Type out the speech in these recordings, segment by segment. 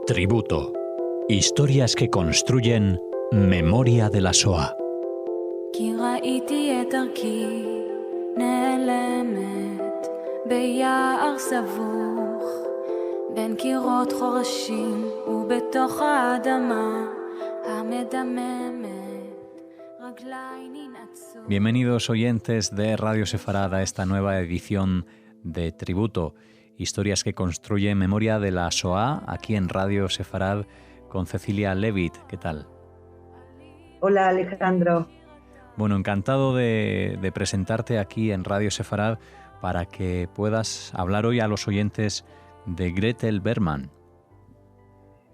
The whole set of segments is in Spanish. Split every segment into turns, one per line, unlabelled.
Tributo. Historias que construyen memoria de la Shoah.
כי ראיתי את דרכי נעלמת ביער סבוך בין קירות חורשים ובתוך האדמה המדממת רגליי ננעצו.
Bienvenidos oyentes de Radio Sefarad a esta nueva edición de Tributo. Historias que construyen memoria de la Shoah, aquí en Radio Sefarad con Cecilia Levitt. ¿Qué tal?
Hola, Alejandro.
Bueno, encantado de presentarte aquí en Radio Sefarad para que puedas hablar hoy a los oyentes de Gretel Bergmann.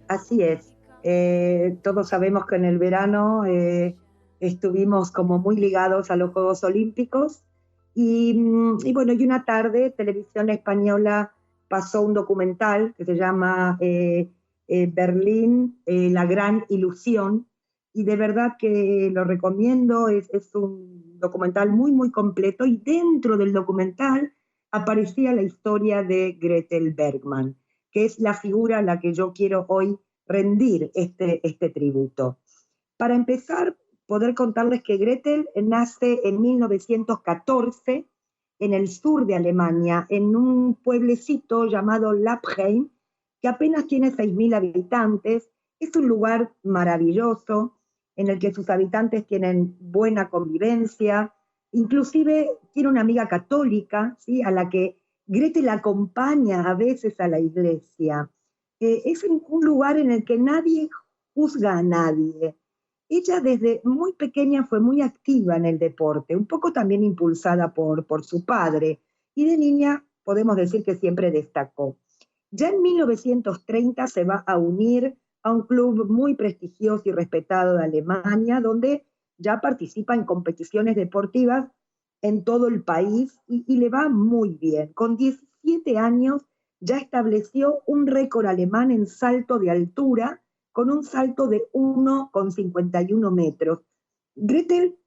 Así es. Todos sabemos que en el verano estuvimos como muy ligados a los Juegos Olímpicos y bueno, y una tarde Televisión Española pasó un documental que se llama Berlín, la gran ilusión, y de verdad que lo recomiendo. Es un documental muy, muy completo, y dentro del documental aparecía la historia de Gretel Bergmann, que es la figura a la que yo quiero hoy rendir este tributo. Para empezar, poder contarles que Gretel nace en 1914 en el sur de Alemania, en un pueblecito llamado Lappheim, que apenas tiene 6.000 habitantes. Es un lugar maravilloso en el que sus habitantes tienen buena convivencia. Inclusive tiene una amiga católica, ¿sí?, a la que Gretel acompaña a veces a la iglesia. Es un lugar en el que nadie juzga a nadie. Ella desde muy pequeña fue muy activa en el deporte, un poco también impulsada por su padre, y de niña podemos decir que siempre destacó. Ya en 1930 se va a unir a un club muy prestigioso y respetado de Alemania, donde ya participa en competiciones deportivas en todo el país y le va muy bien. Con 17 años ya estableció un récord alemán en salto de altura, con un salto de 1,51 metros. Gretel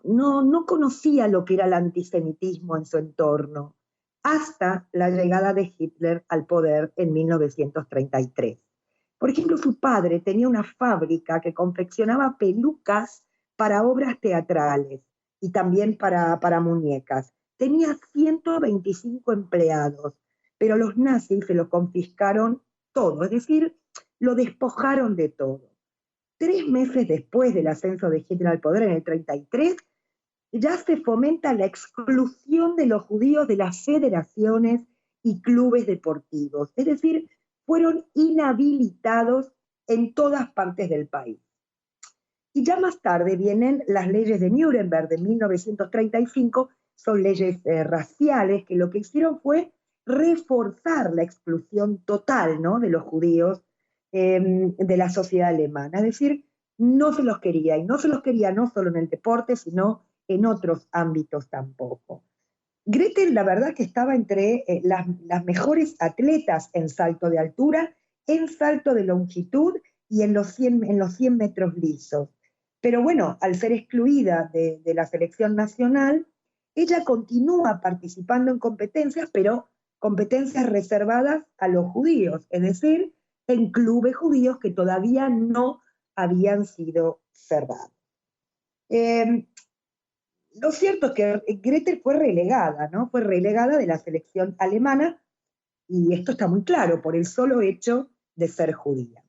no conocía lo que era el antisemitismo en su entorno, hasta la llegada de Hitler al poder en 1933. Por ejemplo, su padre tenía una fábrica que confeccionaba pelucas para obras teatrales y también para muñecas. Tenía 125 empleados, pero los nazis se lo confiscaron todo, es decir, lo despojaron de todo. 3 meses después del ascenso de Hitler al poder, en el 33, ya se fomenta la exclusión de los judíos de las federaciones y clubes deportivos. Es decir, fueron inhabilitados en todas partes del país. Y ya más tarde vienen las leyes de Nuremberg de 1935, son leyes raciales que lo que hicieron fue reforzar la exclusión total, ¿no?, de los judíos de la sociedad alemana. Es decir, no se los quería, y no se los quería no solo en el deporte, sino en otros ámbitos tampoco. Gretel, la verdad que estaba entre las mejores atletas en salto de altura, en salto de longitud y en los 100 metros lisos. Pero bueno, al ser excluida de la selección nacional, ella continúa participando en competencias, pero competencias reservadas a los judíos, es decir, en clubes judíos que todavía no habían sido cerrados. Lo cierto es que Gretel fue relegada, ¿no? Fue relegada de la selección alemana, y esto está muy claro, por el solo hecho de ser judía.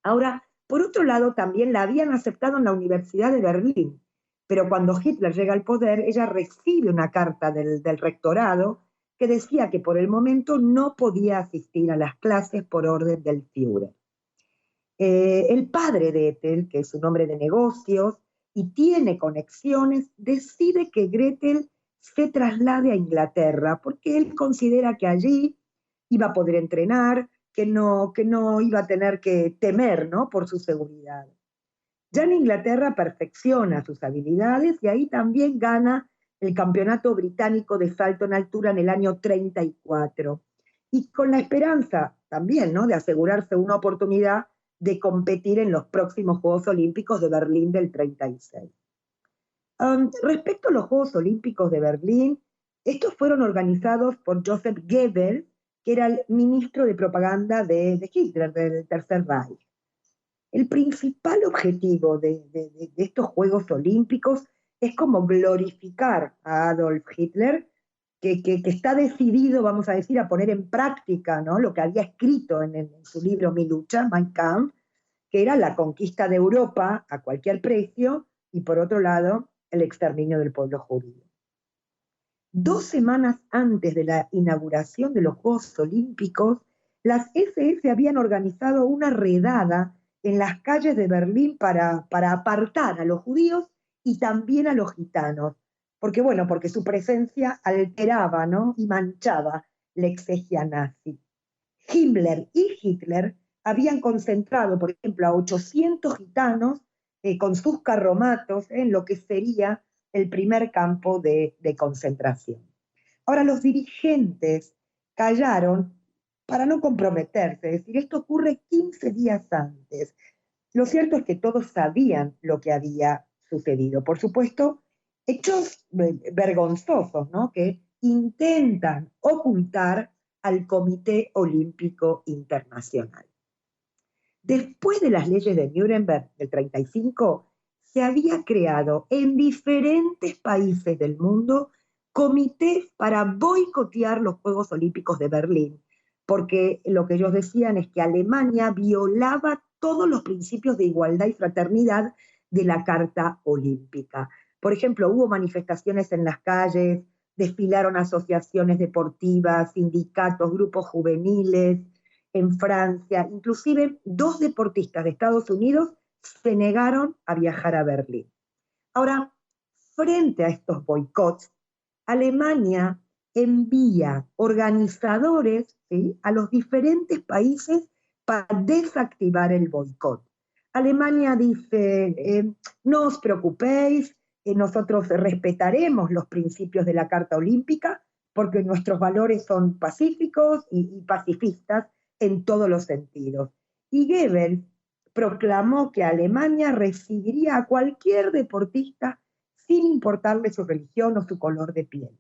Ahora, por otro lado, también la habían aceptado en la Universidad de Berlín, pero cuando Hitler llega al poder, ella recibe una carta del rectorado que decía que por el momento no podía asistir a las clases por orden del Führer. El padre de Ethel, que es un hombre de negocios y tiene conexiones, decide que Gretel se traslade a Inglaterra, porque él considera que allí iba a poder entrenar, que no iba a tener que temer, ¿no?, por su seguridad. Ya en Inglaterra perfecciona sus habilidades y ahí también gana el campeonato británico de salto en altura en el año 34. Y con la esperanza también, ¿no?, de asegurarse una oportunidad de competir en los próximos Juegos Olímpicos de Berlín del 36. Respecto a los Juegos Olímpicos de Berlín, estos fueron organizados por Joseph Goebbels, que era el ministro de propaganda de Hitler, del Tercer Reich. El principal objetivo de estos Juegos Olímpicos es como glorificar a Adolf Hitler, que está decidido, vamos a decir, a poner en práctica, ¿no?, lo que había escrito en su libro Mi lucha, Mein Kampf, que era la conquista de Europa a cualquier precio y, por otro lado, el exterminio del pueblo judío. 2 semanas antes de la inauguración de los Juegos Olímpicos, las SS habían organizado una redada en las calles de Berlín para apartar a los judíos y también a los gitanos, porque su presencia alteraba, ¿no?, y manchaba la exegia nazi. Himmler y Hitler habían concentrado, por ejemplo, a 800 gitanos con sus carromatos en lo que sería el primer campo de concentración. Ahora, los dirigentes callaron para no comprometerse, es decir, esto ocurre 15 días antes. Lo cierto es que todos sabían lo que había sucedido. Por supuesto, hechos vergonzosos, ¿no?, que intentan ocultar al Comité Olímpico Internacional. Después de las leyes de Nuremberg del 35, se había creado en diferentes países del mundo comités para boicotear los Juegos Olímpicos de Berlín, porque lo que ellos decían es que Alemania violaba todos los principios de igualdad y fraternidad de la Carta Olímpica. Por ejemplo, hubo manifestaciones en las calles, desfilaron asociaciones deportivas, sindicatos, grupos juveniles en Francia. Inclusive 2 deportistas de Estados Unidos se negaron a viajar a Berlín. Ahora, frente a estos boicots, Alemania envía organizadores, ¿sí?, a los diferentes países para desactivar el boicot. Alemania dice, no os preocupéis, nosotros respetaremos los principios de la Carta Olímpica porque nuestros valores son pacíficos y pacifistas en todos los sentidos. Y Goebbels proclamó que Alemania recibiría a cualquier deportista sin importarle su religión o su color de piel.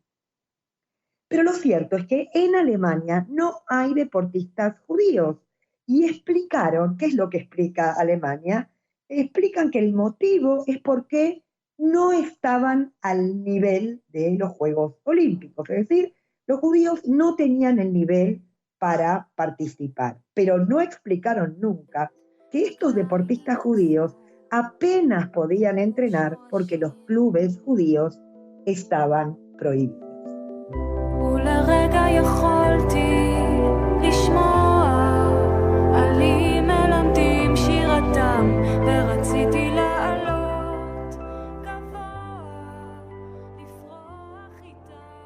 Pero lo cierto es que en Alemania no hay deportistas judíos. Y explicaron, ¿qué es lo que explica Alemania? Explican que el motivo es porque no estaban al nivel de los Juegos Olímpicos. Es decir, los judíos no tenían el nivel para participar. Pero no explicaron nunca que estos deportistas judíos apenas podían entrenar porque los clubes judíos estaban prohibidos.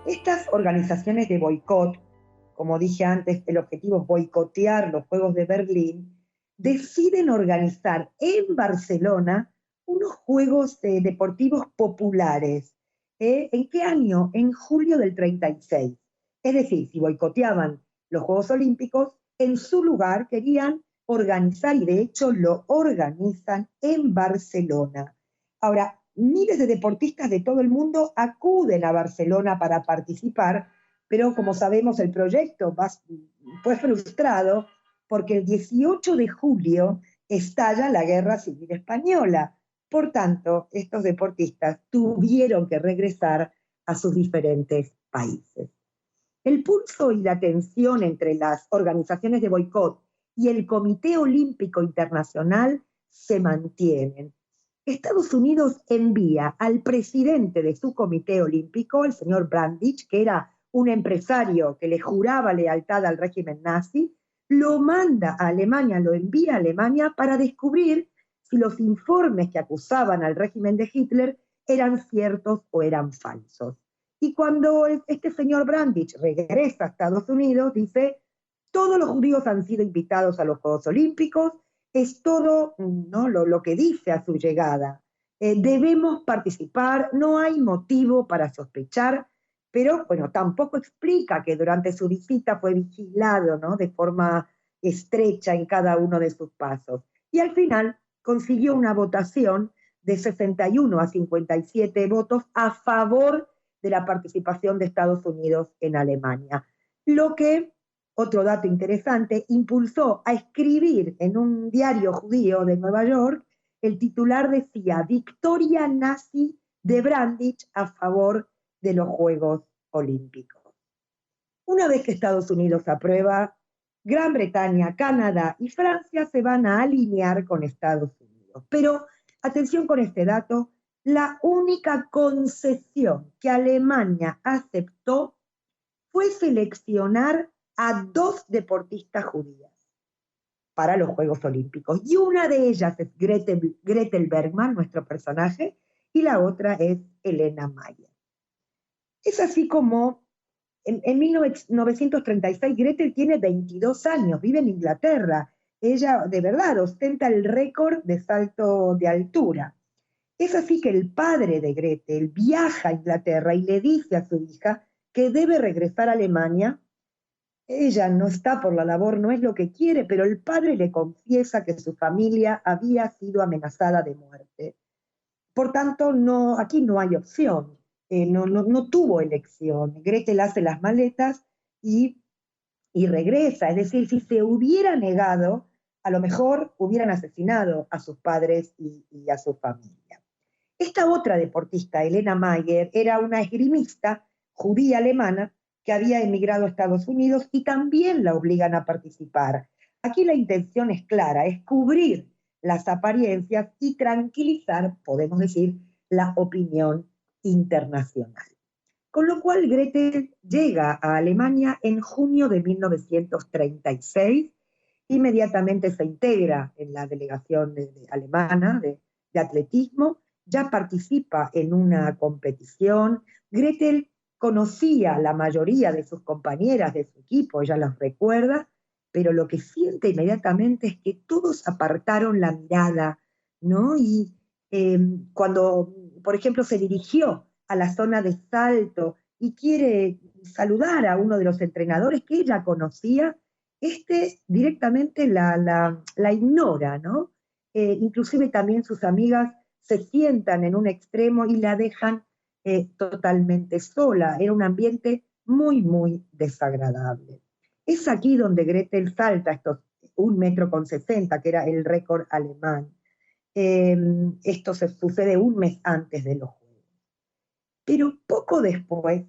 Estas organizaciones de boicot, como dije antes, el objetivo es boicotear los Juegos de Berlín, deciden organizar en Barcelona unos Juegos deportivos populares. ¿En qué año? En julio del 36. Es decir, si boicoteaban los Juegos Olímpicos, en su lugar querían organizar, y de hecho lo organizan en Barcelona. Ahora, miles de deportistas de todo el mundo acuden a Barcelona para participar, pero como sabemos el proyecto fue frustrado porque el 18 de julio estalla la Guerra Civil Española. Por tanto, estos deportistas tuvieron que regresar a sus diferentes países. El pulso y la tensión entre las organizaciones de boicot y el Comité Olímpico Internacional se mantienen. Estados Unidos envía al presidente de su Comité Olímpico, el señor Brandich, que era un empresario que le juraba lealtad al régimen nazi, lo manda a Alemania, lo envía a Alemania para descubrir si los informes que acusaban al régimen de Hitler eran ciertos o eran falsos. Y cuando este señor Brandich regresa a Estados Unidos, dice, todos los judíos han sido invitados a los Juegos Olímpicos, es todo, ¿no?, lo que dice a su llegada. Debemos participar, no hay motivo para sospechar, pero bueno, tampoco explica que durante su visita fue vigilado, ¿no?, de forma estrecha en cada uno de sus pasos. Y al final consiguió una votación de 61 a 57 votos a favor de la participación de Estados Unidos en Alemania, lo que otro dato interesante, impulsó a escribir en un diario judío de Nueva York, el titular decía "Victoria nazi de Brandich a favor de los Juegos Olímpicos". Una vez que Estados Unidos aprueba, Gran Bretaña, Canadá y Francia se van a alinear con Estados Unidos. Pero atención con este dato, la única concesión que Alemania aceptó fue seleccionar a 2 deportistas judías para los Juegos Olímpicos. Y una de ellas es Gretel Bergmann, nuestro personaje, y la otra es Elena Mayer. Es así como en 1936 Gretel tiene 22 años, vive en Inglaterra. Ella de verdad ostenta el récord de salto de altura. Es así que el padre de Gretel viaja a Inglaterra y le dice a su hija que debe regresar a Alemania. Ella no está por la labor, no es lo que quiere, pero el padre le confiesa que su familia había sido amenazada de muerte. Por tanto, aquí no hay opción, no tuvo elección. Gretel hace las maletas y regresa. Es decir, si se hubiera negado, a lo mejor hubieran asesinado a sus padres y a su familia. Esta otra deportista, Elena Mayer, era una esgrimista judía alemana que había emigrado a Estados Unidos y también la obligan a participar. Aquí la intención es clara, es cubrir las apariencias y tranquilizar, podemos decir, la opinión internacional. Con lo cual Gretel llega a Alemania en junio de 1936, inmediatamente se integra en la delegación alemana de atletismo, ya participa en una competición. Gretel conocía a la mayoría de sus compañeras de su equipo, ella las recuerda, pero lo que siente inmediatamente es que todos apartaron la mirada, ¿no? Y cuando, por ejemplo, se dirigió a la zona de salto y quiere saludar a uno de los entrenadores que ella conocía, directamente la ignora, ¿no? Inclusive también sus amigas se sientan en un extremo y la dejan totalmente sola. Era un ambiente muy, muy desagradable. Es aquí donde Gretel salta estos 1,60 m, que era el récord alemán. Esto se sucede un mes antes de los Juegos. Pero poco después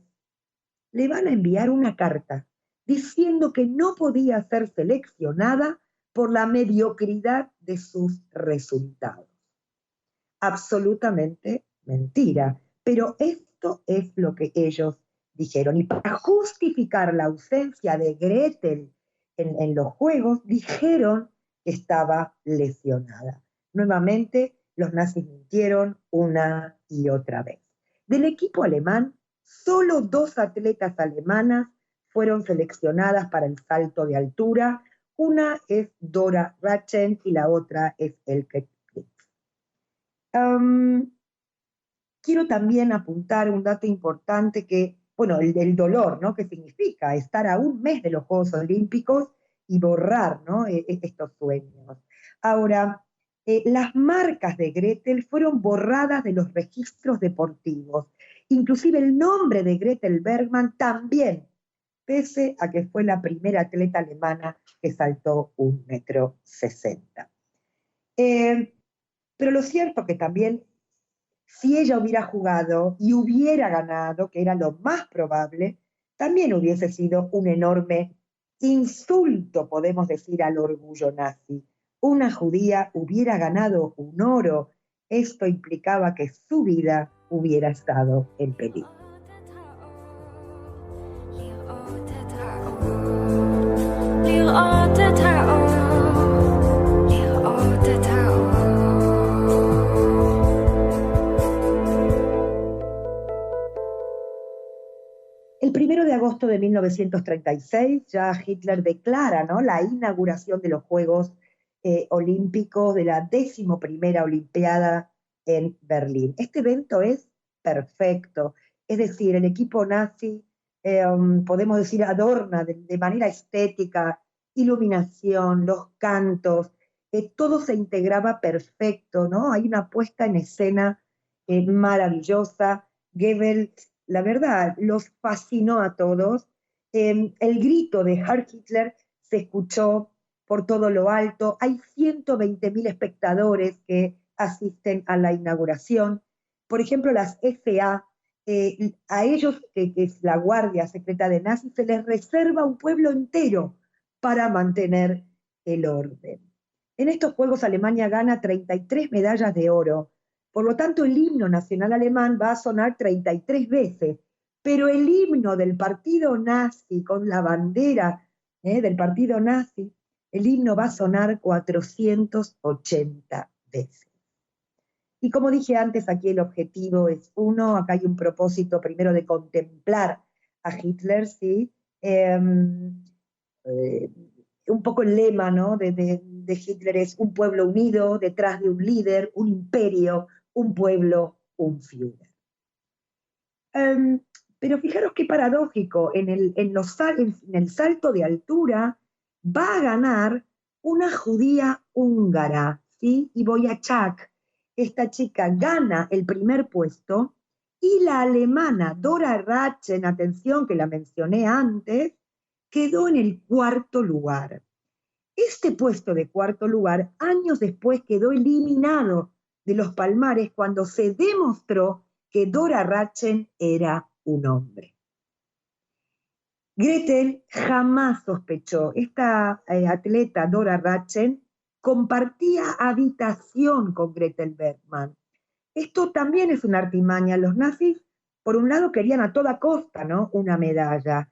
le van a enviar una carta diciendo que no podía ser seleccionada por la mediocridad de sus resultados. Absolutamente mentira, pero esto es lo que ellos dijeron. Y para justificar la ausencia de Gretel en los Juegos, dijeron que estaba lesionada. Nuevamente, los nazis mintieron una y otra vez. Del equipo alemán, solo 2 atletas alemanas fueron seleccionadas para el salto de altura. Una es Dora Ratchen y la otra es Elke Fritz. Quiero también apuntar un dato importante que, bueno, el dolor, ¿no? Que significa estar a un mes de los Juegos Olímpicos y borrar, ¿no? Estos sueños. Ahora, las marcas de Gretel fueron borradas de los registros deportivos. Inclusive el nombre de Gretel Bergmann también, pese a que fue la primera atleta alemana que saltó 1,60 m. Pero lo cierto que también, si ella hubiera jugado y hubiera ganado, que era lo más probable, también hubiese sido un enorme insulto, podemos decir, al orgullo nazi. Una judía hubiera ganado un oro. Esto implicaba que su vida hubiera estado en peligro. El 1 de agosto de 1936 ya Hitler declara, ¿no?, la inauguración de los Juegos Olímpicos de la 11ª Olimpiada en Berlín. Este evento es perfecto, es decir, el equipo nazi, podemos decir, adorna de manera estética, iluminación, los cantos, todo se integraba perfecto, ¿no? Hay una puesta en escena maravillosa. Goebbels, la verdad, los fascinó a todos El grito de Heil Hitler se escuchó por todo lo alto. Hay 120.000 espectadores que asisten a la inauguración. Por ejemplo, las SA, a ellos, que es la guardia secreta de nazis, se les reserva un pueblo entero para mantener el orden. En estos Juegos Alemania gana 33 medallas de oro. Por lo tanto, el himno nacional alemán va a sonar 33 veces. Pero el himno del partido nazi, con la bandera del partido nazi, el himno va a sonar 480 veces. Y como dije antes, aquí el objetivo es uno, acá hay un propósito primero de contemplar a Hitler, ¿sí? Un poco el lema, ¿no? de Hitler es un pueblo unido detrás de un líder, un imperio, un pueblo, un Führer. Pero fijaros qué paradójico, en el salto de altura va a ganar una judía húngara, ¿sí? Y Boyachak, esta chica gana el primer puesto, y la alemana Dora Ratchen, atención que la mencioné antes, quedó en el cuarto lugar. Este puesto de cuarto lugar, años después, quedó eliminado de los palmares cuando se demostró que Dora Ratchen era un hombre. Gretel jamás sospechó. Esta atleta, Dora Ratchen, compartía habitación con Gretel Bergmann. Esto también es una artimaña. Los nazis, por un lado, querían a toda costa, ¿no?, una medalla.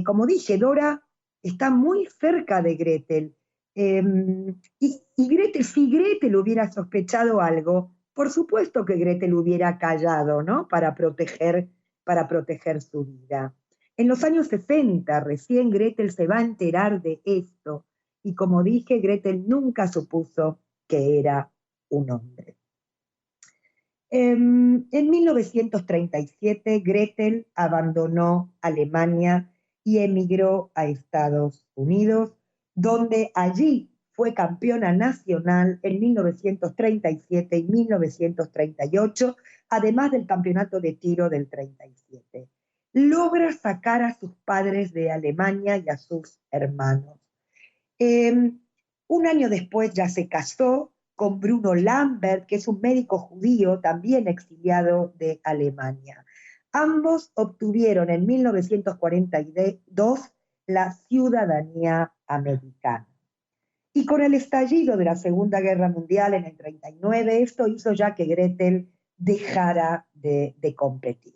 Como dije, Dora está muy cerca de Gretel. Y Gretel, si Gretel hubiera sospechado algo, por supuesto que Gretel hubiera callado, ¿no?, para proteger su vida. En los años 60, recién Gretel se va a enterar de esto, y como dije, Gretel nunca supuso que era un hombre. En 1937, Gretel abandonó Alemania y emigró a Estados Unidos, donde allí fue campeona nacional en 1937 y 1938, además del campeonato de tiro del 37. Logra sacar a sus padres de Alemania y a sus hermanos. Un año después ya se casó con Bruno Lambert, que es un médico judío también exiliado de Alemania. Ambos obtuvieron en 1942 la ciudadanía americana. Y con el estallido de la Segunda Guerra Mundial en el 39, esto hizo ya que Gretel dejara de competir.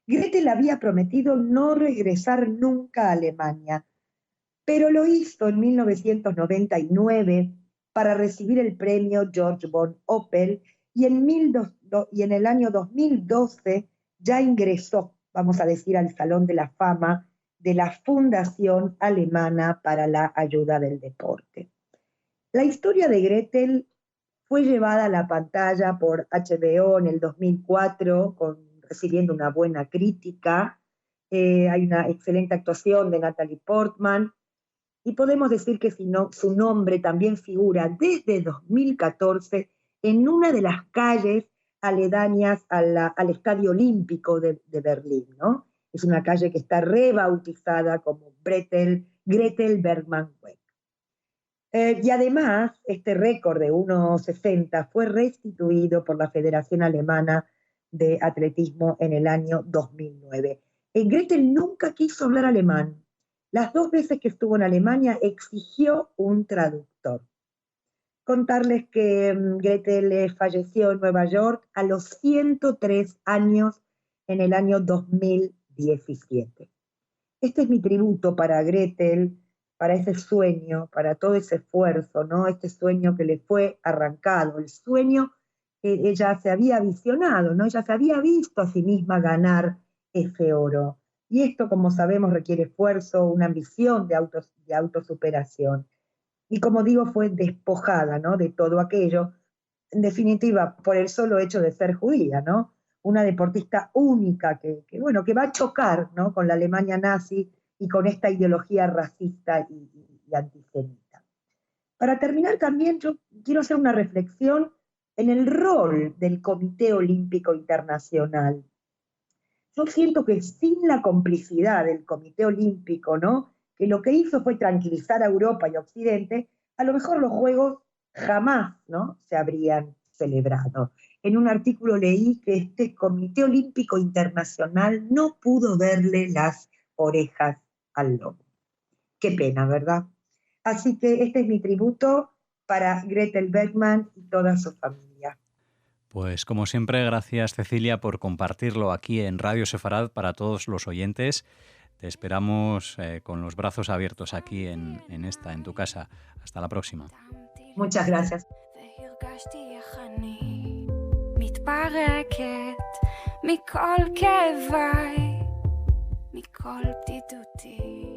Gretel había prometido no regresar nunca a Alemania, pero lo hizo en 1999 para recibir el premio George von Oppel, y en el año 2012 ya ingresó, vamos a decir, al Salón de la Fama de la Fundación Alemana para la Ayuda del Deporte. La historia de Gretel fue llevada a la pantalla por HBO en el 2004, recibiendo una buena crítica. Hay una excelente actuación de Natalie Portman, y podemos decir que su nombre también figura desde 2014 en una de las calles aledañas al Estadio Olímpico de Berlín, ¿no? Es una calle que está rebautizada como Gretel Bergmann Weg. Y además, este récord de 1,60 fue restituido por la Federación Alemana de Atletismo en el año 2009. Gretel nunca quiso hablar alemán. Las 2 veces que estuvo en Alemania exigió un traductor. Contarles que Gretel falleció en Nueva York a los 103 años en el año 2017. Este es mi tributo para Gretel, para ese sueño, para todo ese esfuerzo, ¿no? Este sueño que le fue arrancado, el sueño que ella se había visionado, ¿no? Ella se había visto a sí misma ganar ese oro. Y esto, como sabemos, requiere esfuerzo, una ambición de autosuperación. Y como digo, fue despojada, ¿no?, de todo aquello, en definitiva, por el solo hecho de ser judía, ¿no? Una deportista única que va a chocar, ¿no?, con la Alemania nazi y con esta ideología racista y antisemita. Para terminar, también yo quiero hacer una reflexión en el rol del Comité Olímpico Internacional. yo siento que sin la complicidad del Comité Olímpico, ¿no?, que lo que hizo fue tranquilizar a Europa y a Occidente, a lo mejor los Juegos jamás, ¿no?, se habrían celebrado. En un artículo leí que este Comité Olímpico Internacional no pudo verle las orejas al lobo. Qué pena, ¿verdad? Así que este es mi tributo para Gretel Bergmann y toda su familia.
Pues como siempre, gracias Cecilia por compartirlo aquí en Radio Sefarad para todos los oyentes. Te esperamos con los brazos abiertos aquí en tu casa. Hasta la próxima.
Muchas gracias.
מתפרקת מכל כאביי, מכל בדידותי.